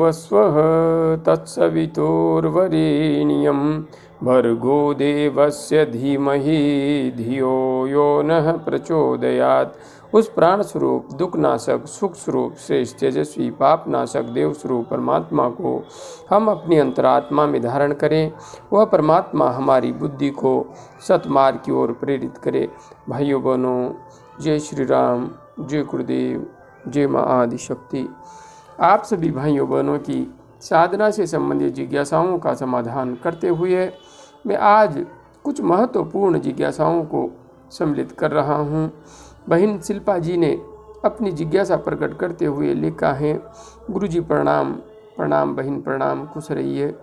भुवस्वः तत्सवितुर्वरेण्यं भर्गो देवस्य धीमहि धियो यो नः प्रचोदयात्। उस प्राण स्वरूप, दुखनाशक, सुख स्वरूप, श्रेष्ठ, तेजस्वी, पापनाशक, देव स्वरूप परमात्मा को हम अपनी अंतरात्मा में धारण करें। वह परमात्मा हमारी बुद्धि को सतमार्ग की ओर प्रेरित करे। भाइयों बहनों, जय श्री राम, जय गुरुदेव, जय माँ आदिशक्ति। आप सभी भाइयों बहनों की साधना से संबंधित जिज्ञासाओं का समाधान करते हुए मैं आज कुछ महत्वपूर्ण जिज्ञासाओं को सम्मिलित कर रहा हूँ। बहन शिल्पा जी ने अपनी जिज्ञासा प्रकट करते हुए लिखा है, गुरुजी प्रणाम। प्रणाम बहन, प्रणाम, खुश रहिए।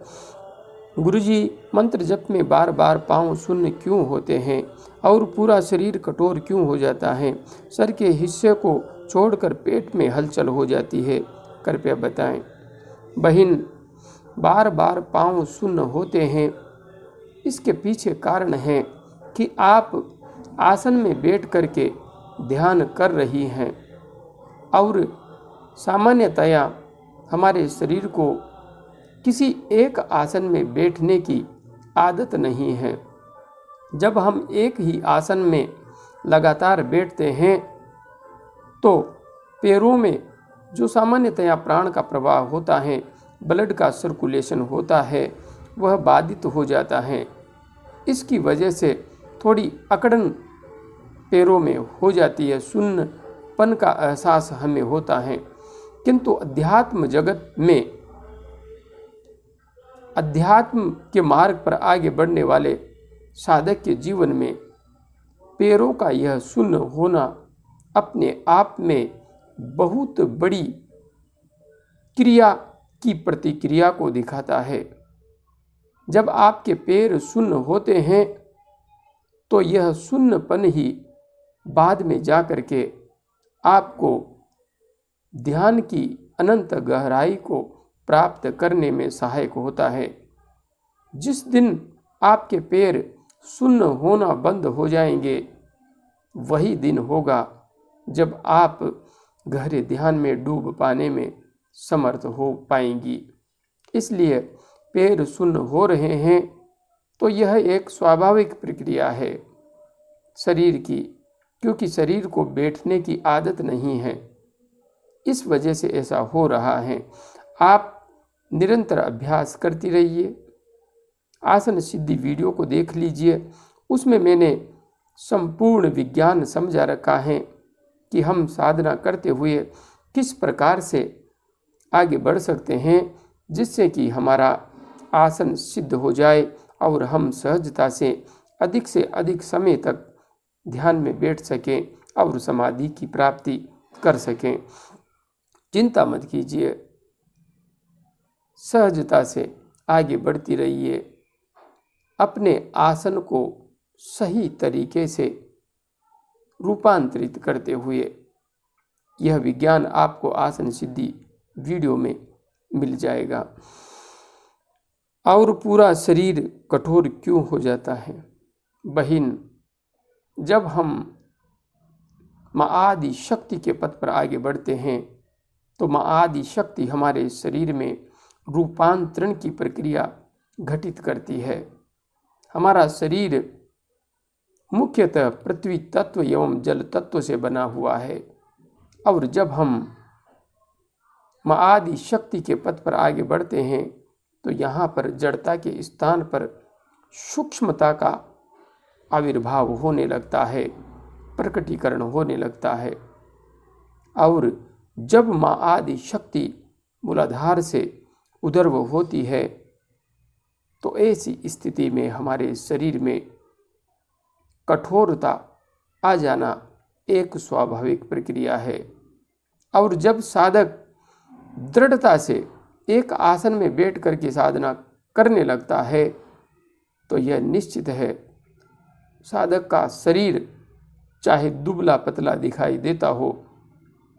गुरुजी, मंत्र जप में बार बार पाँव शून्य क्यों होते हैं और पूरा शरीर कठोर क्यों हो जाता है? सर के हिस्से को छोड़कर पेट में हलचल हो जाती है, कृपया बताएं। बहन, बार बार पाँव शून्य होते हैं, इसके पीछे कारण है कि आप आसन में बैठ करके ध्यान कर रही हैं और सामान्यतया हमारे शरीर को किसी एक आसन में बैठने की आदत नहीं है। जब हम एक ही आसन में लगातार बैठते हैं तो पैरों में जो सामान्यतया प्राण का प्रवाह होता है, ब्लड का सर्कुलेशन होता है, वह बाधित हो जाता है। इसकी वजह से थोड़ी अकड़न पैरों में हो जाती है, शून्यपन का एहसास हमें होता है। किंतु अध्यात्म जगत में, अध्यात्म के मार्ग पर आगे बढ़ने वाले साधक के जीवन में पैरों का यह शून्य होना अपने आप में बहुत बड़ी क्रिया की प्रतिक्रिया को दिखाता है। जब आपके पैर शून्य होते हैं तो यह शून्यपन ही बाद में जा कर के आपको ध्यान की अनंत गहराई को प्राप्त करने में सहायक होता है। जिस दिन आपके पैर शून्य होना बंद हो जाएंगे, वही दिन होगा जब आप गहरे ध्यान में डूब पाने में समर्थ हो पाएंगी। इसलिए पैर शून्य हो रहे हैं तो यह एक स्वाभाविक प्रक्रिया है शरीर की, क्योंकि शरीर को बैठने की आदत नहीं है, इस वजह से ऐसा हो रहा है। आप निरंतर अभ्यास करती रहिए। आसन सिद्धि वीडियो को देख लीजिए, उसमें मैंने संपूर्ण विज्ञान समझा रखा है कि हम साधना करते हुए किस प्रकार से आगे बढ़ सकते हैं जिससे कि हमारा आसन सिद्ध हो जाए और हम सहजता से अधिक समय तक ध्यान में बैठ सकें और समाधि की प्राप्ति कर सकें। चिंता मत कीजिए, सहजता से आगे बढ़ती रहिए। अपने आसन को सही तरीके से रूपांतरित करते हुए यह विज्ञान आपको आसन सिद्धि वीडियो में मिल जाएगा। और पूरा शरीर कठोर क्यों हो जाता है? बहन, जब हम माँ आदि शक्ति के पथ पर आगे बढ़ते हैं तो माँ आदि शक्ति हमारे शरीर में रूपांतरण की प्रक्रिया घटित करती है। हमारा शरीर मुख्यतः पृथ्वी तत्व एवं जल तत्व से बना हुआ है और जब हम माँ आदि शक्ति के पथ पर आगे बढ़ते हैं तो यहाँ पर जड़ता के स्थान पर सूक्ष्मता का आविर्भाव होने लगता है, प्रकटीकरण होने लगता है। और जब माँ आदि शक्ति मूलाधार से उदर्व होती है तो ऐसी स्थिति में हमारे शरीर में कठोरता आ जाना एक स्वाभाविक प्रक्रिया है। और जब साधक दृढ़ता से एक आसन में बैठ कर के साधना करने लगता है तो यह निश्चित है साधक का शरीर चाहे दुबला पतला दिखाई देता हो,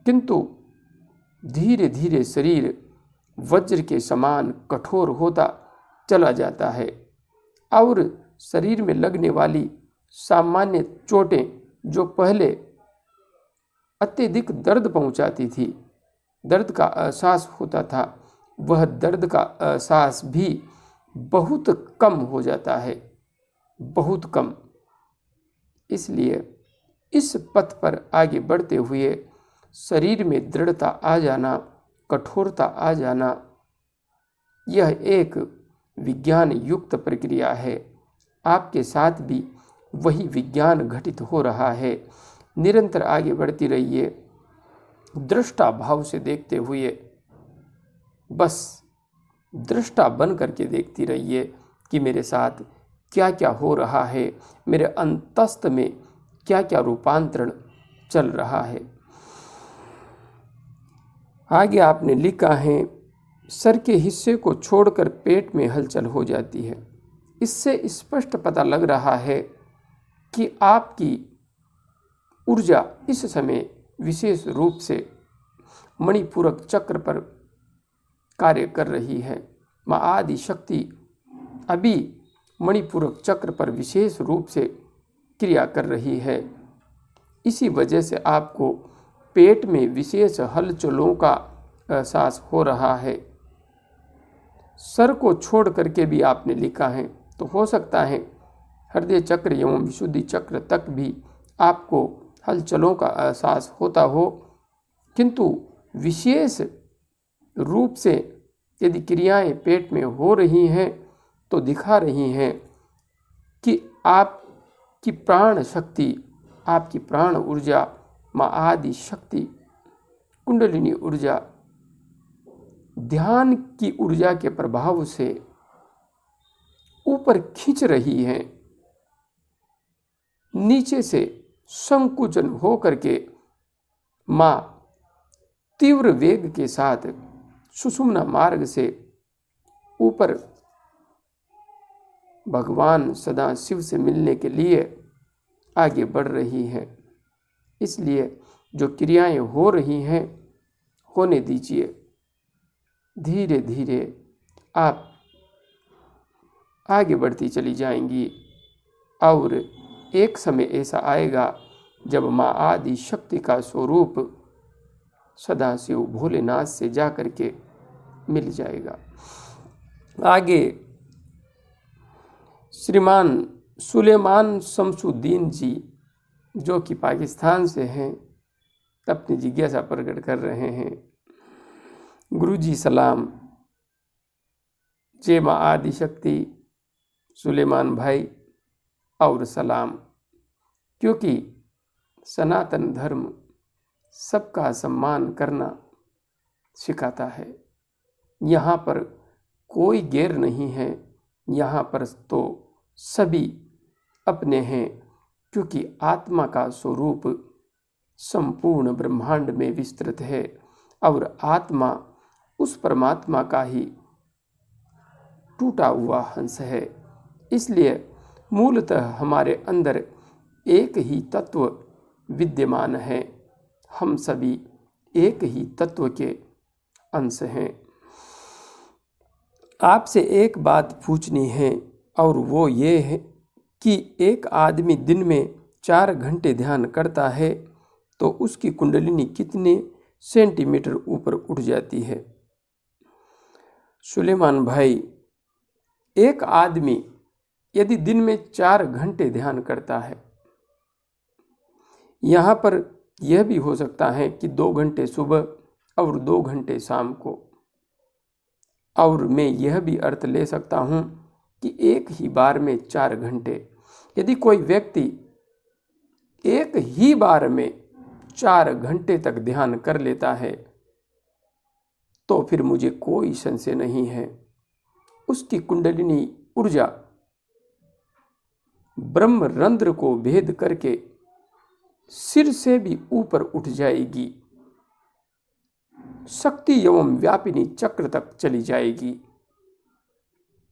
किंतु धीरे धीरे शरीर वज्र के समान कठोर होता चला जाता है और शरीर में लगने वाली सामान्य चोटें जो पहले अत्यधिक दर्द पहुंचाती थी, दर्द का एहसास होता था, वह दर्द का एहसास भी बहुत कम हो जाता है, बहुत कम। इसलिए इस पथ पर आगे बढ़ते हुए शरीर में दृढ़ता आ जाना, कठोरता आ जाना, यह एक विज्ञान युक्त प्रक्रिया है। आपके साथ भी वही विज्ञान घटित हो रहा है। निरंतर आगे बढ़ती रहिए, दृष्टा भाव से देखते हुए, बस दृष्टा बन करके देखती रहिए कि मेरे साथ क्या क्या हो रहा है, मेरे अंतस्थ में क्या क्या रूपांतरण चल रहा है। आगे आपने लिखा है, सर के हिस्से को छोड़कर पेट में हलचल हो जाती है। इससे स्पष्ट पता लग रहा है कि आपकी ऊर्जा इस समय विशेष रूप से मणिपूरक चक्र पर कार्य कर रही है। माँ आदि शक्ति अभी मणिपूरक चक्र पर विशेष रूप से क्रिया कर रही है। इसी वजह से आपको पेट में विशेष हलचलों का एहसास हो रहा है। सर को छोड़ करके भी आपने लिखा है, तो हो सकता है हृदय चक्र एवं विशुद्धि चक्र तक भी आपको हलचलों का एहसास होता हो, किंतु विशेष रूप से यदि क्रियाएं पेट में हो रही हैं तो दिखा रही हैं कि आपकी प्राण शक्ति, आपकी प्राण ऊर्जा, माँ आदि शक्ति, कुंडलिनी ऊर्जा, ध्यान की ऊर्जा के प्रभाव से ऊपर खींच रही है। नीचे से संकुचन हो करके माँ तीव्र वेग के साथ सुषुम्ना मार्ग से ऊपर भगवान सदा शिव से मिलने के लिए आगे बढ़ रही है। इसलिए जो क्रियाएं हो रही हैं होने दीजिए। धीरे धीरे आप आगे बढ़ती चली जाएंगी और एक समय ऐसा आएगा जब माँ आदि शक्ति का स्वरूप सदाशिव भोलेनाथ से जा करके मिल जाएगा। आगे श्रीमान सुलेमान शमसुद्दीन जी, जो कि पाकिस्तान से हैं, अपनी जिज्ञासा प्रकट कर रहे हैं। गुरुजी सलाम। जय माँ आदि शक्ति, सुलेमान भाई और सलाम। क्योंकि सनातन धर्म सबका सम्मान करना सिखाता है। यहाँ पर कोई गैर नहीं है, यहाँ पर तो सभी अपने हैं, क्योंकि आत्मा का स्वरूप संपूर्ण ब्रह्मांड में विस्तृत है और आत्मा उस परमात्मा का ही टूटा हुआ अंश है। इसलिए मूलतः हमारे अंदर एक ही तत्व विद्यमान है। हम सभी एक ही तत्व के अंश हैं। आपसे एक बात पूछनी है और वो ये है कि एक आदमी दिन में 4 घंटे ध्यान करता है तो उसकी कुंडलिनी कितने सेंटीमीटर ऊपर उठ जाती है? सुलेमान भाई, एक आदमी यदि दिन में 4 घंटे ध्यान करता है, यहाँ पर यह भी हो सकता है कि 2 घंटे सुबह और 2 घंटे शाम को, और मैं यह भी अर्थ ले सकता हूँ कि एक ही बार में 4 घंटे। यदि कोई व्यक्ति एक ही बार में 4 घंटे तक ध्यान कर लेता है तो फिर मुझे कोई संशय नहीं है, उसकी कुंडलिनी ऊर्जा ब्रह्मरंध्र को भेद करके सिर से भी ऊपर उठ जाएगी, शक्ति एवं व्यापिनी चक्र तक चली जाएगी।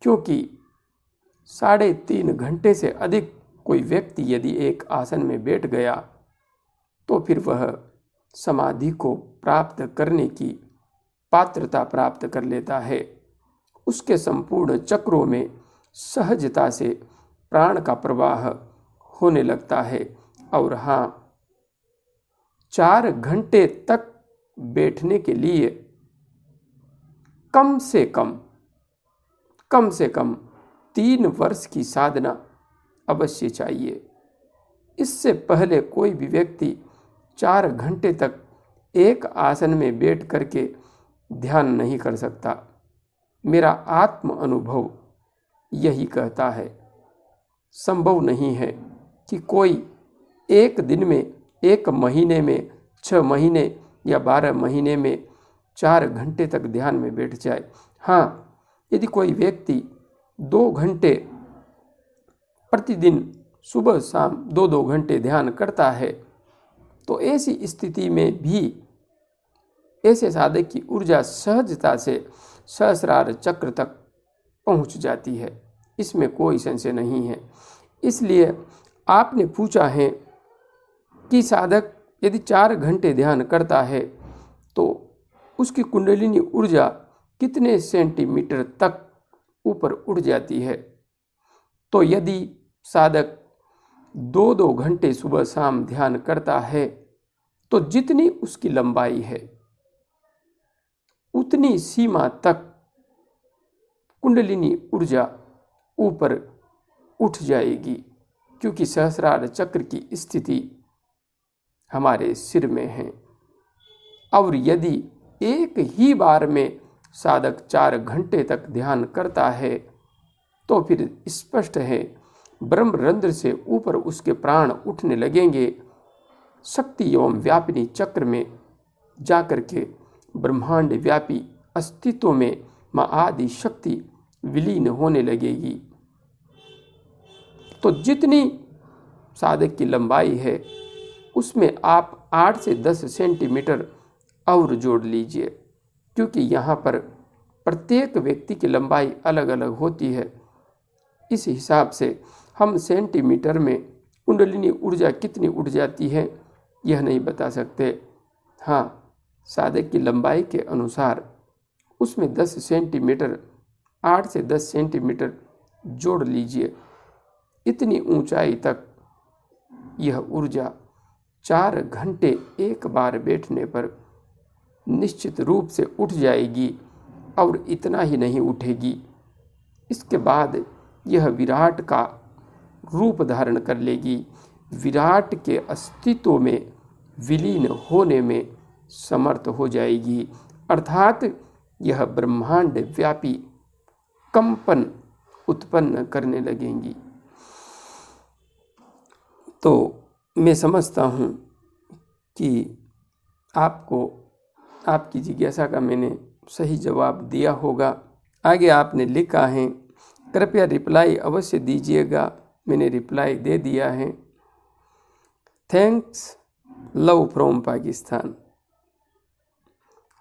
क्योंकि 3.5 घंटे से अधिक कोई व्यक्ति यदि एक आसन में बैठ गया तो फिर वह समाधि को प्राप्त करने की पात्रता प्राप्त कर लेता है। उसके संपूर्ण चक्रों में सहजता से प्राण का प्रवाह होने लगता है। और हाँ, 4 घंटे तक बैठने के लिए कम से कम 3 वर्ष की साधना अवश्य चाहिए। इससे पहले कोई भी व्यक्ति 4 घंटे तक एक आसन में बैठ करके ध्यान नहीं कर सकता। मेरा आत्म अनुभव यही कहता है। संभव नहीं है कि कोई एक दिन में, 1 महीने में, 6 महीने या 12 महीने में 4 घंटे तक ध्यान में बैठ जाए। हाँ, यदि कोई व्यक्ति 2 घंटे प्रतिदिन सुबह शाम 2-2 घंटे ध्यान करता है तो ऐसी स्थिति में भी ऐसे साधक की ऊर्जा सहजता से सहस्रार चक्र तक पहुंच जाती है। इसमें कोई संशय नहीं है। इसलिए आपने पूछा है कि साधक यदि 4 घंटे ध्यान करता है तो उसकी कुंडलिनी ऊर्जा कितने सेंटीमीटर तक ऊपर उड़ जाती है। तो यदि साधक 2-2 घंटे सुबह शाम ध्यान करता है तो जितनी उसकी लंबाई है उतनी सीमा तक कुंडलिनी ऊर्जा ऊपर उठ जाएगी, क्योंकि सहस्रार चक्र की स्थिति हमारे सिर में है। और यदि एक ही बार में साधक 4 घंटे तक ध्यान करता है तो फिर स्पष्ट है ब्रह्मरंध्र से ऊपर उसके प्राण उठने लगेंगे, शक्ति एवं व्यापिनी चक्र में जाकर के ब्रह्मांड व्यापी अस्तित्व में माँ आदि शक्ति विलीन होने लगेगी। तो जितनी साधक की लंबाई है उसमें आप 8 से 10 सेंटीमीटर और जोड़ लीजिए, क्योंकि यहाँ पर प्रत्येक व्यक्ति की लंबाई अलग अलग होती है। इस हिसाब से हम सेंटीमीटर में कुंडलिनी ऊर्जा कितनी उड़ जाती है यह नहीं बता सकते। हाँ, साधक की लंबाई के अनुसार उसमें 10 सेंटीमीटर, 8 से 10 सेंटीमीटर जोड़ लीजिए। इतनी ऊंचाई तक यह ऊर्जा 4 घंटे एक बार बैठने पर निश्चित रूप से उठ जाएगी। और इतना ही नहीं उठेगी, इसके बाद यह विराट का रूप धारण कर लेगी, विराट के अस्तित्व में विलीन होने में समर्थ हो जाएगी। अर्थात यह ब्रह्मांड व्यापी कंपन उत्पन्न करने लगेंगी। तो मैं समझता हूँ कि आपको आपकी जिज्ञासा का मैंने सही जवाब दिया होगा। आगे आपने लिखा है, कृपया रिप्लाई अवश्य दीजिएगा। मैंने रिप्लाई दे दिया है। Thanks, love from Pakistan.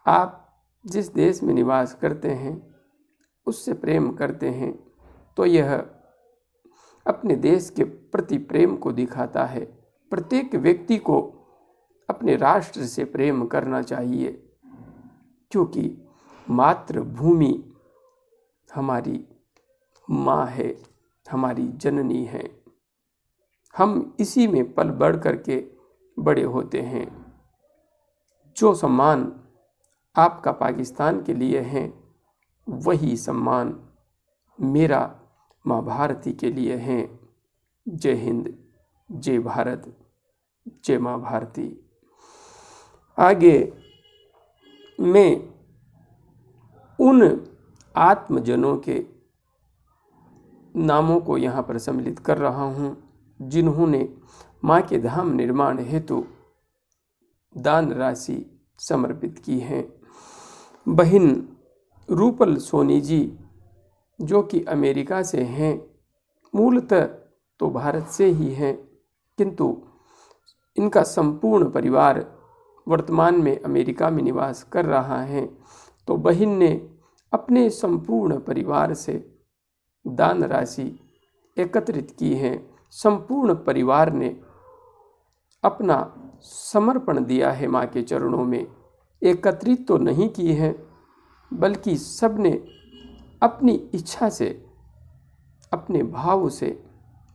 आप जिस देश में निवास करते हैं उससे प्रेम करते हैं तो यह अपने देश के प्रति प्रेम को दिखाता है। प्रत्येक व्यक्ति को अपने राष्ट्र से प्रेम करना चाहिए, क्योंकि मातृभूमि हमारी माँ है, हमारी जननी है। हम इसी में पल बढ़ करके बड़े होते हैं। जो सम्मान आपका पाकिस्तान के लिए है वही सम्मान मेरा माँ भारती के लिए है। जय हिंद, जय भारत, जय माँ भारती। आगे मैं उन आत्मजनों के नामों को यहाँ पर सम्मिलित कर रहा हूँ जिन्होंने माँ के धाम निर्माण हेतु दान राशि समर्पित की है। बहन रूपल सोनी जी, जो कि अमेरिका से हैं, मूलतः तो भारत से ही हैं, किंतु इनका संपूर्ण परिवार वर्तमान में अमेरिका में निवास कर रहा है। तो बहन ने अपने संपूर्ण परिवार से दान राशि एकत्रित की है। संपूर्ण परिवार ने अपना समर्पण दिया है माँ के चरणों में। एकत्रित तो नहीं की है, बल्कि सबने अपनी इच्छा से, अपने भाव से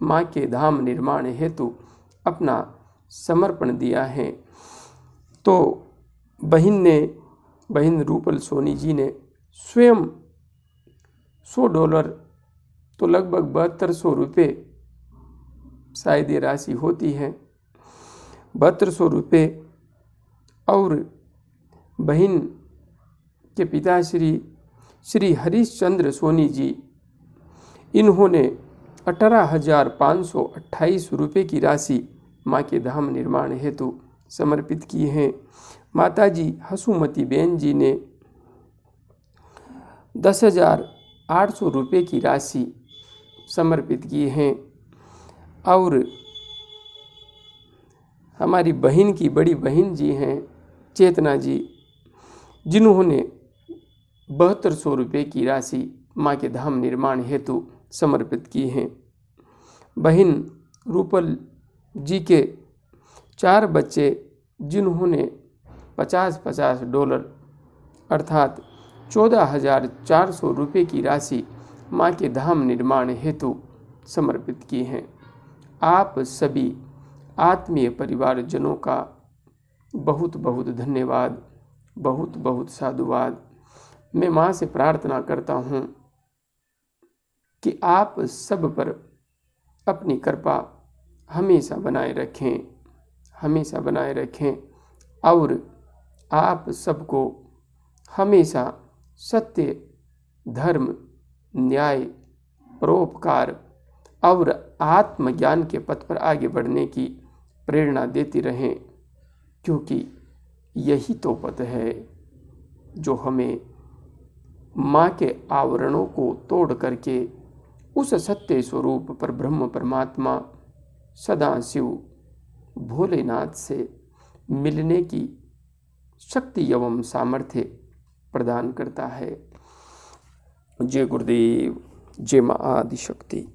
माँ के धाम निर्माण हेतु अपना समर्पण दिया है। तो बहन रूपल सोनी जी ने स्वयं $100 तो लगभग 7200 रुपये शायद ये राशि होती है। 7200 रुपये। और बहन के पिता श्री हरीशचंद्र सोनी जी, इन्होंने 18,528 रुपये की राशि माँ के धाम निर्माण हेतु समर्पित की है। माताजी हसुमती बेन जी ने 10,800 रुपये की राशि समर्पित की है। और हमारी बहन की बड़ी बहन जी हैं चेतना जी, जिन्होंने 7200 रुपये की राशि माँ के धाम निर्माण हेतु समर्पित की हैं। बहन रूपल जी के 4 बच्चे, जिन्होंने $50 अर्थात 14,400 रुपये की राशि माँ के धाम निर्माण हेतु समर्पित की हैं। आप सभी आत्मीय परिवारजनों का बहुत बहुत धन्यवाद, बहुत बहुत साधुवाद। मैं माँ से प्रार्थना करता हूँ कि आप सब पर अपनी कृपा हमेशा बनाए रखें, हमेशा बनाए रखें, और आप सबको हमेशा सत्य, धर्म, न्याय, परोपकार और आत्मज्ञान के पथ पर आगे बढ़ने की प्रेरणा देती रहें, क्योंकि यही तो पथ है जो हमें माँ के आवरणों को तोड़ करके उस सत्य स्वरूप पर ब्रह्म परमात्मा सदाशिव भोलेनाथ से मिलने की शक्ति एवं सामर्थ्य प्रदान करता है। जय गुरुदेव, जय माँ आदिशक्ति।